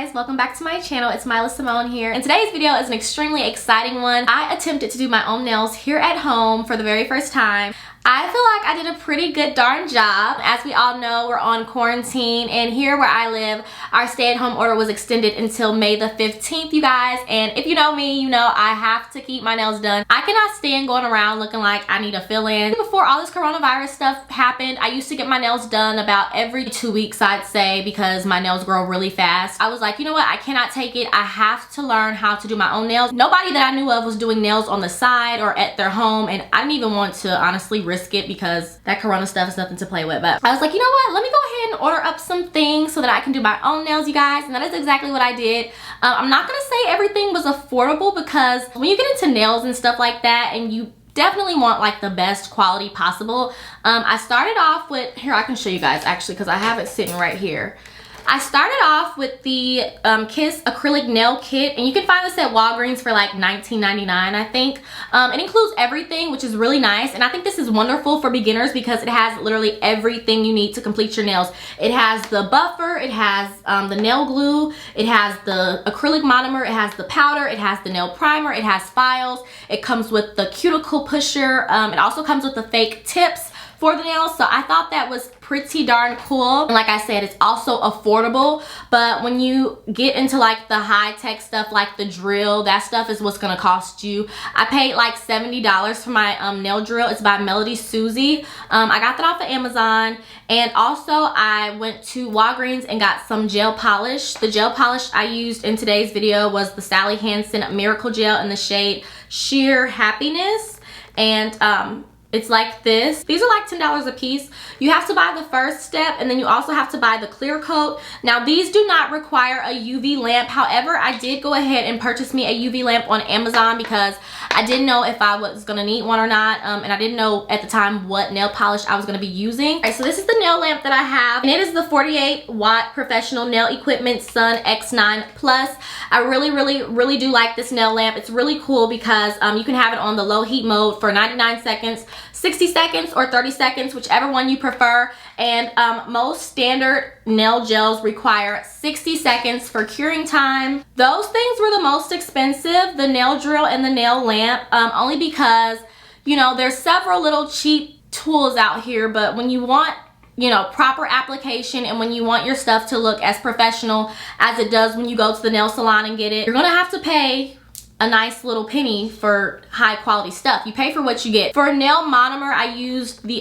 guys, welcome back to my channel. It's Myla Simone here, and today's video is an extremely exciting one. I attempted to do my own nails here at home for the very first time. I feel like I did a pretty good darn job. As we all know, we're on quarantine, and here where I live, our stay-at-home order was extended until May the 15th, you guys. And if you know me, you know I have to keep my nails done. I cannot stand going around looking like I need a fill-in. Before all this coronavirus stuff happened, I used to get my nails done about every 2 weeks, I'd say, because my nails grow really fast. I was like, you know what, I cannot take it. I have to learn how to do my own nails. Nobody that I knew of was doing nails on the side or at their home, and I didn't even want to honestly risk it because that corona stuff is nothing to play with. But I was like, you know what, let me go ahead and order up some things so that I can do my own nails, you guys. And that is exactly what I did. I'm not gonna say everything was affordable, because when you get into nails and stuff like that, and you definitely want like the best quality possible, I started off with, here, I can show you guys actually because I have it sitting right here. I started off with the Kiss Acrylic Nail Kit, and you can find this at Walgreens for like $19.99, I think. It includes everything, which is really nice, and I think this is wonderful for beginners because it has literally everything you need to complete your nails. It has the buffer, it has the nail glue, it has the acrylic monomer, it has the powder, it has the nail primer, it has files, it comes with the cuticle pusher, it also comes with the fake tips for the nails. So I thought that was pretty darn cool. And like I said, it's also affordable, but when you get into like the high-tech stuff like the drill, that stuff is what's gonna cost you. I paid like $70 for my nail drill. It's by Melody Susie. I got that off of Amazon, and also I went to Walgreens and got some gel polish. The gel polish I used in today's video was the Sally Hansen Miracle Gel in the shade Sheer Happiness, and it's like this. These are like $10 a piece. You have to buy the first step, and then you also have to buy the clear coat. Now, these do not require a UV lamp. However, I did go ahead and purchase me a UV lamp on Amazon because I didn't know if I was gonna need one or not, and I didn't know at the time what nail polish I was gonna be using. All right, so this is the nail lamp that I have, and it is the 48-watt Professional Nail Equipment Sun X9 Plus. I really do like this nail lamp. It's really cool because you can have it on the low heat mode for 99 seconds, 60 seconds, or 30 seconds, whichever one you prefer. And most standard nail gels require 60 seconds for curing time. Those things were the most expensive, the nail drill and the nail lamp, only because, you know, there's several little cheap tools out here, but when you want, you know, proper application, and when you want your stuff to look as professional as it does when you go to the nail salon and get it, you're gonna have to pay a nice little penny for high quality stuff. You pay for what you get. For nail monomer, I used the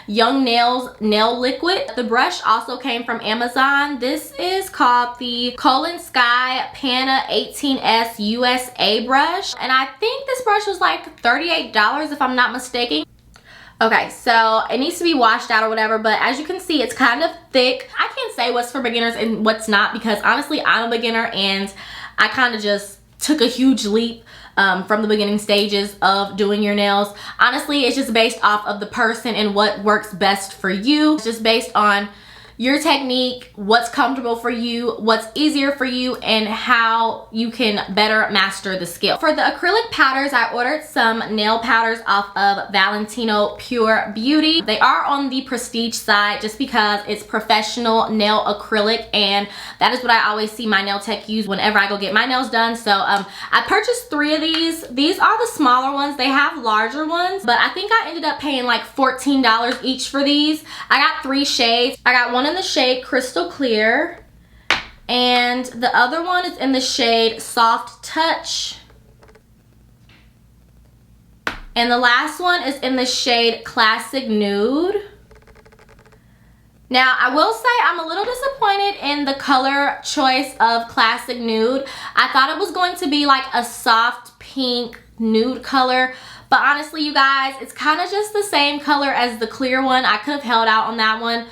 Young Nails nail liquid. The brush also came from Amazon. This is called the Colin Sky Pana 18S USA brush, and I think this brush was like $38 if I'm not mistaken. Okay, so it needs to be washed out or whatever, but as you can see, it's kind of thick. I can't say what's for beginners and what's not, because honestly, I'm a beginner and I kind of just took a huge leap from the beginning stages of doing your nails. Honestly, it's just based off of the person and what works best for you. It's just based on your technique, what's comfortable for you, what's easier for you, and how you can better master the skill. For the acrylic powders, I ordered some nail powders off of Valentino Pure Beauty. They are on the prestige side just because it's professional nail acrylic, and that is what I always see my nail tech use whenever I go get my nails done. So I purchased 3 of these. These are the smaller ones. They have larger ones, but I think I ended up paying like $14 each for these. I got 3 shades. I got one in the shade Crystal Clear, and the other one is in the shade Soft Touch, and the last one is in the shade Classic Nude. Now, I will say I'm a little disappointed in the color choice of Classic Nude. I thought it was going to be like a soft pink nude color, but honestly, you guys, it's kind of just the same color as the clear one. I could have held out on that one.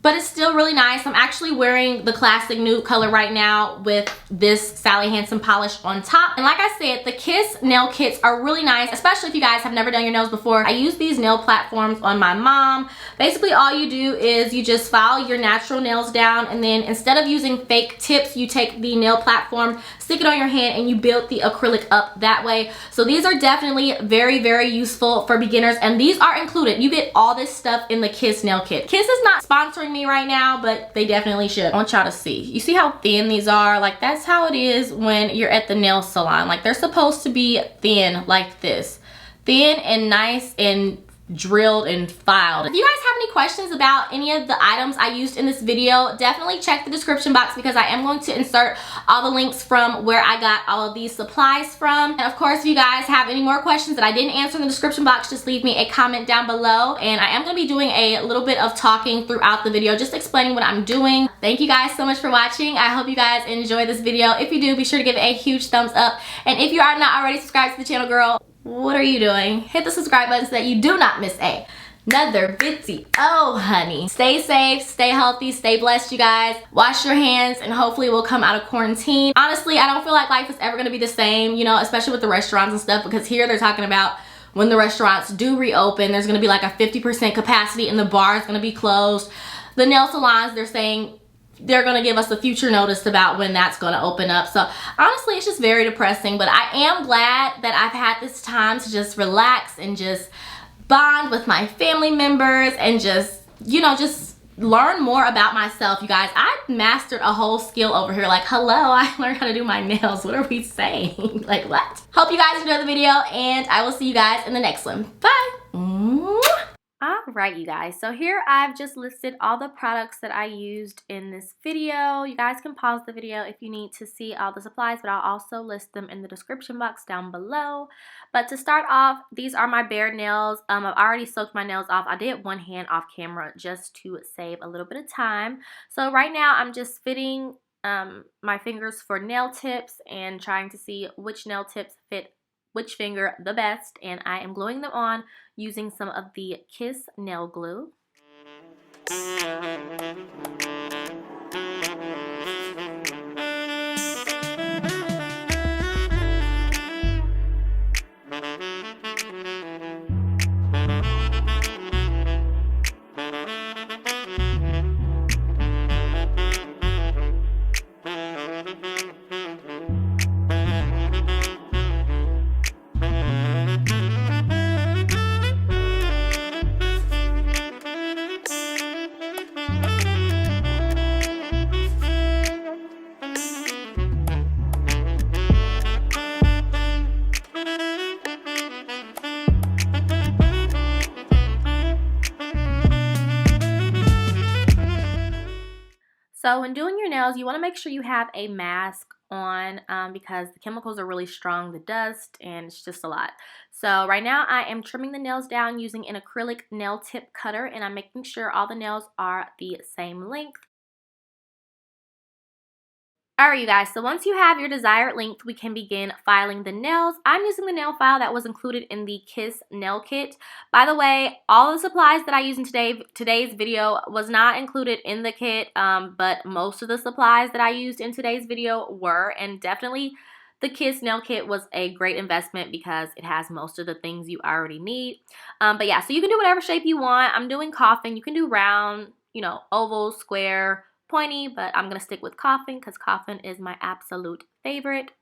But it's still really nice. I'm actually wearing the Classic Nude color right now with this Sally Hansen polish on top. And like I said, the Kiss nail kits are really nice, especially if you guys have never done your nails before. I use these nail platforms on my mom. Basically, all you do is you just file your natural nails down, and then instead of using fake tips, you take the nail platform, stick it on your hand, and you build the acrylic up that way. So these are definitely very useful for beginners, and these are included. You get all this stuff in the Kiss nail kit. Kiss is not sponsoring me me right now, but they definitely should. I want y'all to see. You see how thin these are? Like, that's how it is when you're at the nail salon. Like, they're supposed to be thin like this. Thin and nice and drilled and filed. If you guys have any questions about any of the items I used in this video, definitely check the description box because I am going to insert all the links from where I got all of these supplies from. And of course, if you guys have any more questions that I didn't answer in the description box, just leave me a comment down below. And I am going to be doing a little bit of talking throughout the video, just explaining what I'm doing. Thank you guys so much for watching. I hope you guys enjoy this video. If you do, be sure to give it a huge thumbs up. And if you are not already subscribed to the channel, girl, what are you doing? Hit the subscribe button so that you do not miss another video. Oh, honey. Stay safe, stay healthy, stay blessed, you guys. Wash your hands, and hopefully we'll come out of quarantine. Honestly, I don't feel like life is ever gonna be the same, you know, especially with the restaurants and stuff, because here they're talking about when the restaurants do reopen, there's gonna be like a 50% capacity and the bar is gonna be closed. The nail salons, they're saying they're gonna give us a future notice about when that's gonna open up. So honestly, it's just very depressing, but I am glad that I've had this time to just relax and just bond with my family members and just, you know, just learn more about myself, you guys. I mastered a whole skill over here. Like, hello, I learned how to do my nails. What are we saying? Like, what? Hope you guys enjoyed the video, and I will see you guys in the next one. Bye. Alright, you guys, so here I've just listed all the products that I used in this video. You guys can pause the video if you need to see all the supplies, but I'll also list them in the description box down below. But to start off, these are my bare nails. I've already soaked my nails off. I did one hand off camera just to save a little bit of time. So right now I'm just fitting my fingers for nail tips and trying to see which nail tips fit which finger the best, and I am gluing them on using some of the Kiss nail glue. So when doing your nails, you want to make sure you have a mask on because the chemicals are really strong, the dust, and it's just a lot. So right now I am trimming the nails down using an acrylic nail tip cutter, and I'm making sure all the nails are the same length. Alright, you guys, so once you have your desired length, we can begin filing the nails. I'm using the nail file that was included in the Kiss nail kit. By the way, all the supplies that I used in today's video was not included in the kit, but most of the supplies that I used in today's video were, and definitely the Kiss nail kit was a great investment because it has most of the things you already need. But yeah, so you can do whatever shape you want. I'm doing coffin. You can do round, you know, oval, square, pointy, but I'm gonna stick with coffin because coffin is my absolute favorite.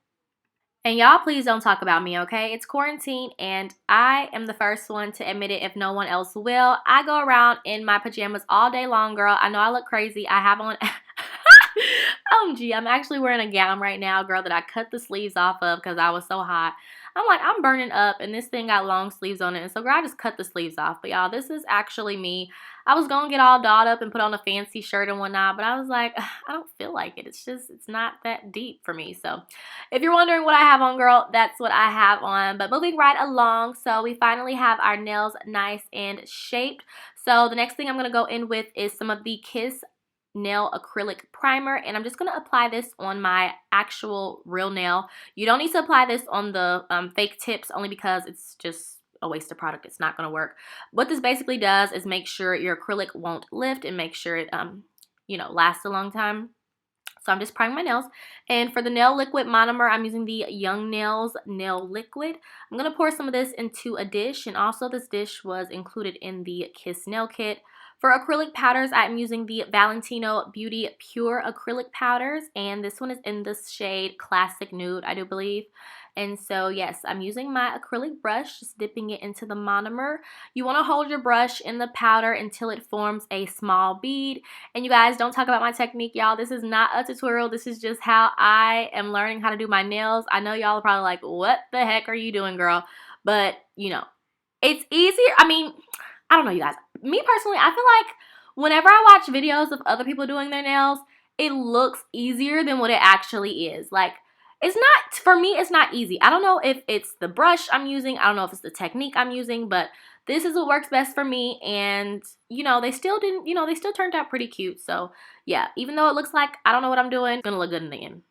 And y'all, please don't talk about me, okay? It's quarantine and I am the first one to admit it if no one else will. I go around in my pajamas all day long, girl. I know I look crazy. I have on OMG, I'm actually wearing a gown right now, girl, that I cut the sleeves off of because I was so hot. I'm like, I'm burning up, and this thing got long sleeves on it, and so girl, I just cut the sleeves off. But y'all, this is actually me. I was gonna get all dolled up and put on a fancy shirt and whatnot, but I was like, I don't feel like it. It's not that deep for me. So if you're wondering what I have on, girl, that's what I have on. But moving right along, so we finally have our nails nice and shaped. So the next thing I'm gonna go in with is some of the Kiss nail acrylic primer, and I'm just going to apply this on my actual real nail. You don't need to apply this on the fake tips, only because it's just a waste of product. It's not going to work. What this basically does is make sure your acrylic won't lift and make sure it you know, lasts a long time. So I'm just priming my nails, and for the nail liquid monomer, I'm using the Young Nails nail liquid. I'm going to pour some of this into a dish, and also this dish was included in the Kiss nail kit. For acrylic powders, I'm using the Valentino Beauty Pure Acrylic Powders, and this one is in the shade Classic Nude, I do believe. And so, yes, I'm using my acrylic brush, just dipping it into the monomer. You want to hold your brush in the powder until it forms a small bead. And you guys, don't talk about my technique, y'all. This is not a tutorial. This is just how I am learning how to do my nails. I know y'all are probably like, what the heck are you doing, girl? But, you know, it's easier. I mean, I don't know, you guys. Me personally, I feel like whenever I watch videos of other people doing their nails, it looks easier than what it actually is. Like, it's not, for me, it's not easy. I don't know if it's the brush I'm using. I don't know if it's the technique I'm using, but this is what works best for me. And, you know, they still didn't, you know, they still turned out pretty cute. So, yeah, even though it looks like I don't know what I'm doing, it's gonna look good in the end.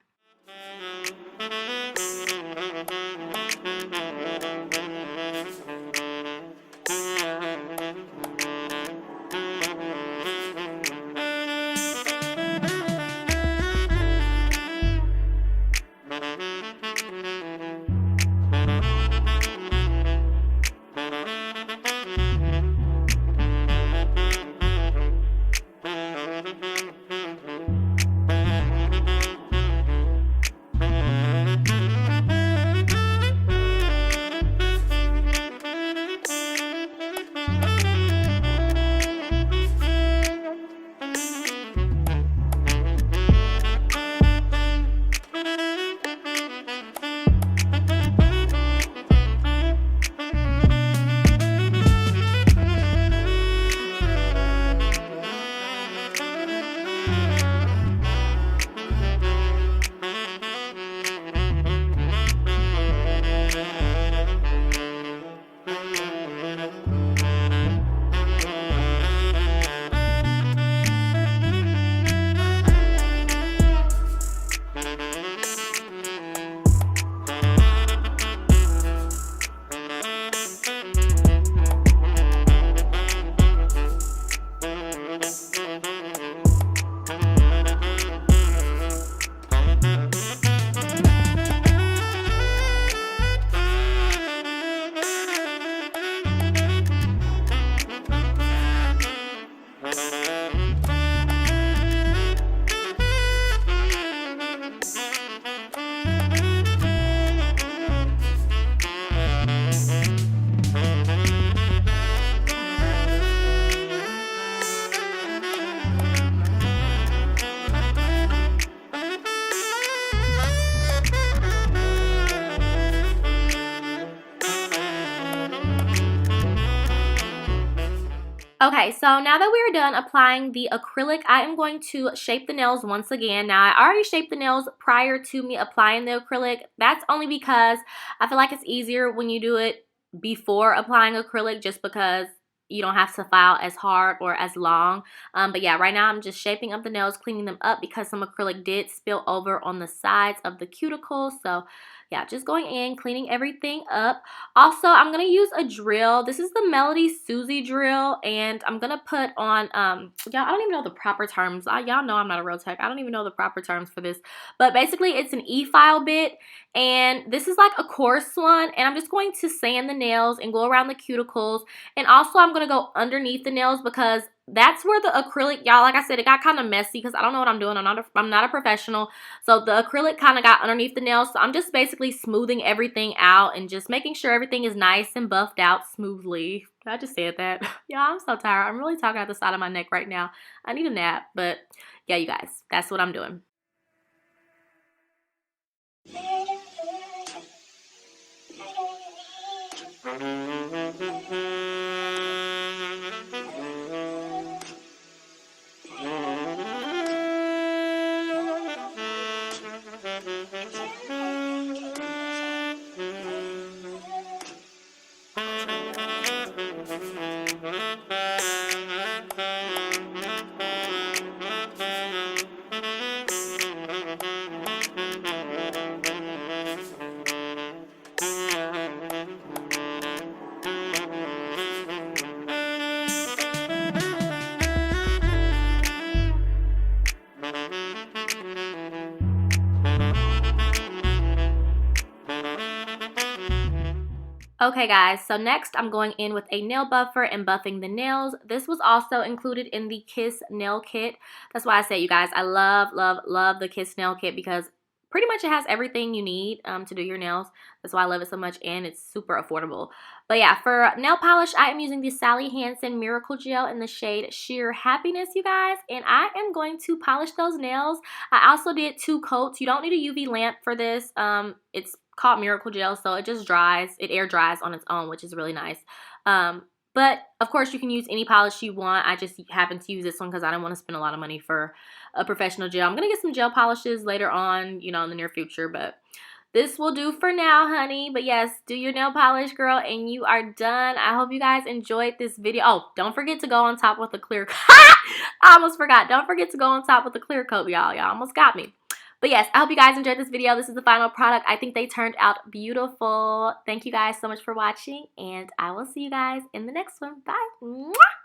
Okay, so now that we're done applying the acrylic, I am going to shape the nails once again. Now, I already shaped the nails prior to me applying the acrylic. That's only because I feel like it's easier when you do it before applying acrylic, just because you don't have to file as hard or as long. But yeah, right now I'm just shaping up the nails, cleaning them up because some acrylic did spill over on the sides of the cuticles. So yeah, just going in, cleaning everything up. Also, I'm going to use a drill. This is the Melody Susie drill, and I'm going to put on, y'all, I don't even know the proper terms. Y'all know I'm not a real tech. I don't even know the proper terms for this. But basically, it's an E-file bit, and this is like a coarse one, and I'm just going to sand the nails and go around the cuticles. And also, I'm going to go underneath the nails because that's where the acrylic, y'all, like I said, it got kind of messy because I don't know what I'm doing. I'm not a professional. So the acrylic kind of got underneath the nails. So I'm just basically smoothing everything out and just making sure everything is nice and buffed out smoothly. I just said that. Y'all, I'm so tired. I'm really talking out the side of my neck right now. I need a nap. But yeah, you guys, that's what I'm doing. Okay guys, so next I'm going in with a nail buffer and buffing the nails. This was also included in the Kiss nail kit. That's why I say, you guys, I love, love, love the Kiss nail kit because pretty much it has everything you need to do your nails. That's why I love it so much, and it's super affordable. But yeah, for nail polish, I am using the Sally Hansen Miracle Gel in the shade Sheer Happiness, you guys. And I am going to polish those nails. I also did 2 coats. You don't need a UV lamp for this. It's called Miracle Gel, so it just dries. It air dries on its own, which is really nice. But of course you can use any polish you want. I just happen to use this one because I don't want to spend a lot of money for a professional gel. I'm gonna get some gel polishes later on, you know, in the near future, but this will do for now, honey. But yes, do your nail polish, girl, and you are done. I hope you guys enjoyed this video. Oh, don't forget to go on top with a clear I almost forgot. Don't forget to go on top with a clear coat, y'all. Y'all almost got me. But yes, I hope you guys enjoyed this video. This is the final product. I think they turned out beautiful. Thank you guys so much for watching, and I will see you guys in the next one. Bye. Mwah!